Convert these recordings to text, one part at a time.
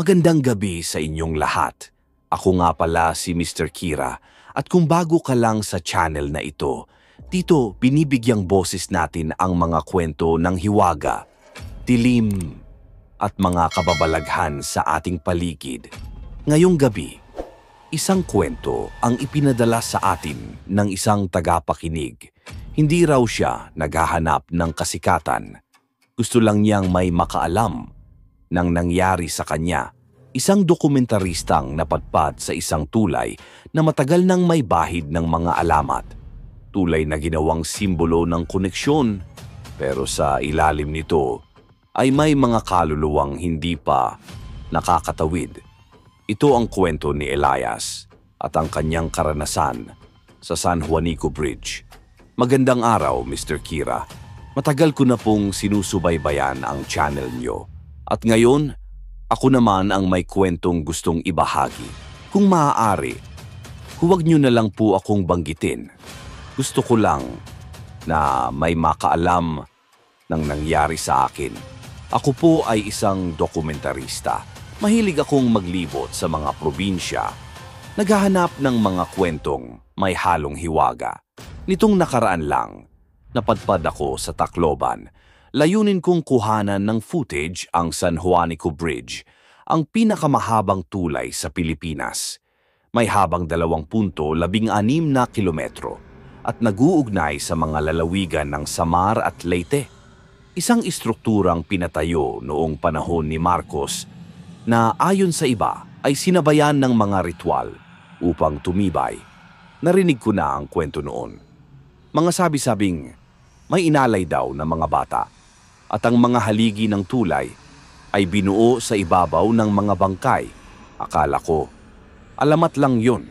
Magandang gabi sa inyong lahat. Ako nga pala si Mr. Kira at kung bago ka lang sa channel na ito, dito binibigyang boses natin ang mga kwento ng hiwaga, dilim at mga kababalaghan sa ating paligid. Ngayong gabi, isang kwento ang ipinadala sa atin ng isang tagapakinig. Hindi raw siya naghahanap ng kasikatan. Gusto lang niyang may makaalam nang nangyari sa kanya. Isang dokumentaristang napadpad sa isang tulay na matagal nang may bahid ng mga alamat. Tulay na ginawang simbolo ng koneksyon, pero sa ilalim nito ay may mga kaluluwang hindi pa nakakatawid. Ito ang kwento ni Elias at ang kanyang karanasan sa San Juanico Bridge. Magandang araw, Mr. Kira. Matagal ko na pong sinusubaybayan ang channel niyo. At ngayon, ako naman ang may kwentong gustong ibahagi. Kung maaari, huwag niyo na lang po akong banggitin. Gusto ko lang na may makaalam ng nangyari sa akin. Ako po ay isang dokumentarista. Mahilig akong maglibot sa mga probinsya. Naghahanap ng mga kwentong may halong hiwaga. Nitong nakaraan lang, napadpad ako sa Tacloban. Layunin kong kuhanan ng footage ang San Juanico Bridge, ang pinakamahabang tulay sa Pilipinas. May habang 2.16 na kilometro at naguugnay sa mga lalawigan ng Samar at Leyte. Isang istrukturang pinatayo noong panahon ni Marcos na ayon sa iba ay sinabayan ng mga ritual upang tumibay. Narinig ko na ang kwento noon. Mga sabi-sabing may inalay daw na mga bata. At ang mga haligi ng tulay ay binuo sa ibabaw ng mga bangkay. Akala ko, alamat lang yun.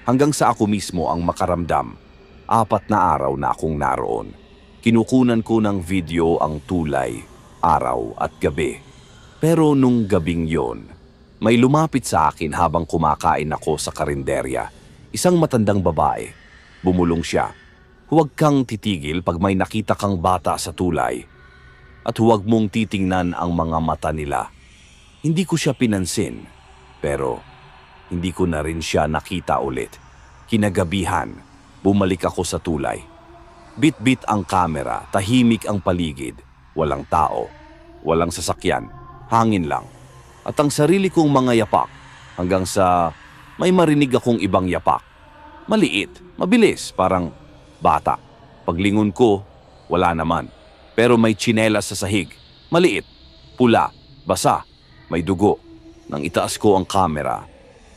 Hanggang sa ako mismo ang makaramdam. 4 na araw na akong naroon. Kinukunan ko ng video ang tulay, araw at gabi. Pero nung gabing yon, may lumapit sa akin habang kumakain ako sa karinderya. Isang matandang babae. Bumulong siya. Huwag kang titigil pag may nakita kang bata sa tulay. At huwag mong titingnan ang mga mata nila. Hindi ko siya pinansin, pero hindi ko na rin siya nakita ulit. Kinagabihan, bumalik ako sa tulay. Bit-bit ang kamera, tahimik ang paligid, walang tao, walang sasakyan, hangin lang. At ang sarili kong mga yapak, hanggang sa may marinig akong ibang yapak. Maliit, mabilis, parang bata. Paglingon ko, wala naman. Pero may tsinelas sa sahig. Maliit, pula, basa, may dugo. Nang itaas ko ang kamera,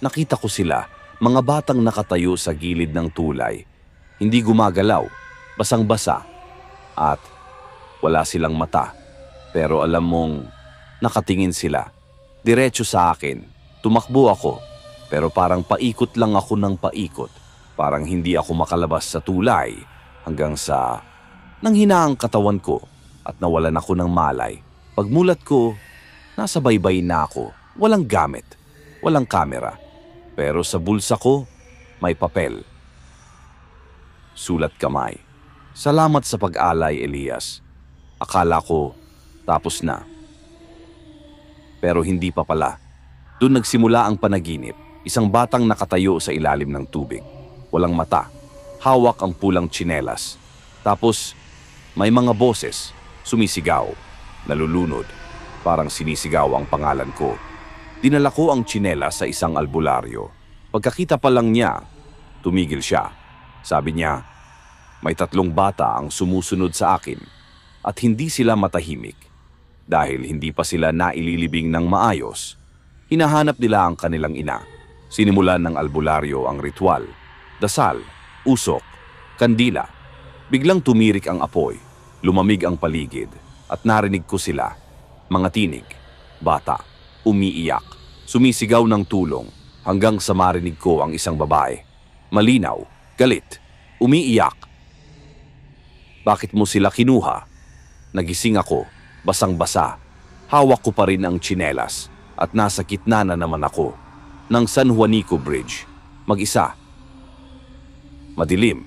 nakita ko sila, mga batang nakatayo sa gilid ng tulay. Hindi gumagalaw, basang-basa, at wala silang mata. Pero alam mong nakatingin sila. Diretso sa akin, tumakbo ako, pero parang paikot lang ako ng paikot. Parang hindi ako makalabas sa tulay hanggang sa nanghina ang katawan ko at nawalan ako ng malay. Pagmulat ko, nasa baybay na ako. Walang gamit, walang kamera. Pero sa bulsa ko, may papel. Sulat kamay. Salamat sa pag-alay, Elias. Akala ko, tapos na. Pero hindi pa pala. Doon nagsimula ang panaginip. Isang batang nakatayo sa ilalim ng tubig. Walang mata. Hawak ang pulang tsinelas. Tapos, may mga boses, sumisigaw, nalulunod, parang sinisigaw ang pangalan ko. Dinala ko ang tsinelas sa isang albularyo. Pagkakita pa lang niya, tumigil siya. Sabi niya, may 3 bata ang sumusunod sa akin at hindi sila matahimik. Dahil hindi pa sila naililibing ng maayos, hinahanap nila ang kanilang ina. Sinimulan ng albularyo ang ritual, dasal, usok, kandila. Biglang tumirik ang apoy, lumamig ang paligid, at narinig ko sila. Mga tinig, bata, umiiyak, sumisigaw ng tulong, hanggang sa marinig ko ang isang babae. Malinaw, galit, umiiyak. Bakit mo sila kinuha? Nagising ako, basang-basa. Hawak ko pa rin ang tsinelas, at nasa gitna na naman ako ng San Juanico Bridge. Mag-isa. Madilim.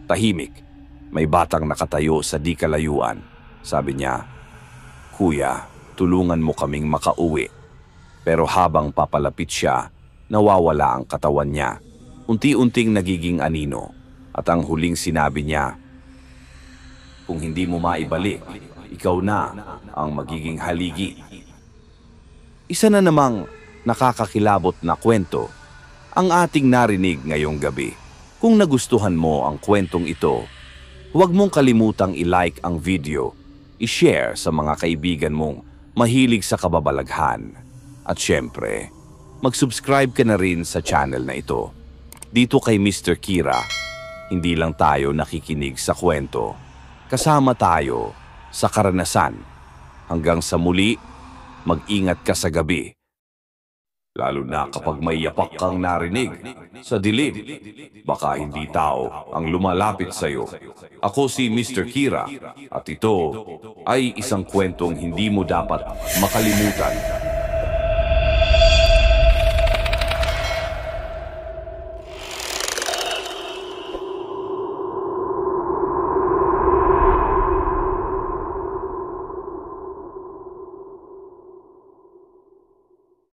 Tahimik. May batang nakatayo sa di kalayuan. Sabi niya, "Kuya, tulungan mo kaming makauwi." Pero habang papalapit siya, nawawala ang katawan niya. Unti-unting nagiging anino. At ang huling sinabi niya, "Kung hindi mo maibalik, ikaw na ang magiging haligi." Isa na namang nakakakilabot na kwento ang ating narinig ngayong gabi. Kung nagustuhan mo ang kwentong ito, huwag mong kalimutang i-like ang video, i-share sa mga kaibigan mong mahilig sa kababalaghan. At syempre, mag-subscribe ka na rin sa channel na ito. Dito kay Mr. Kira, hindi lang tayo nakikinig sa kwento, kasama tayo sa karanasan. Hanggang sa muli, mag-ingat ka sa gabi. Lalo na kapag may yapak kang narinig sa dilim, baka hindi tao ang lumalapit sa iyo. Ako si Mr. Kira at ito ay isang kwentong hindi mo dapat makalimutan.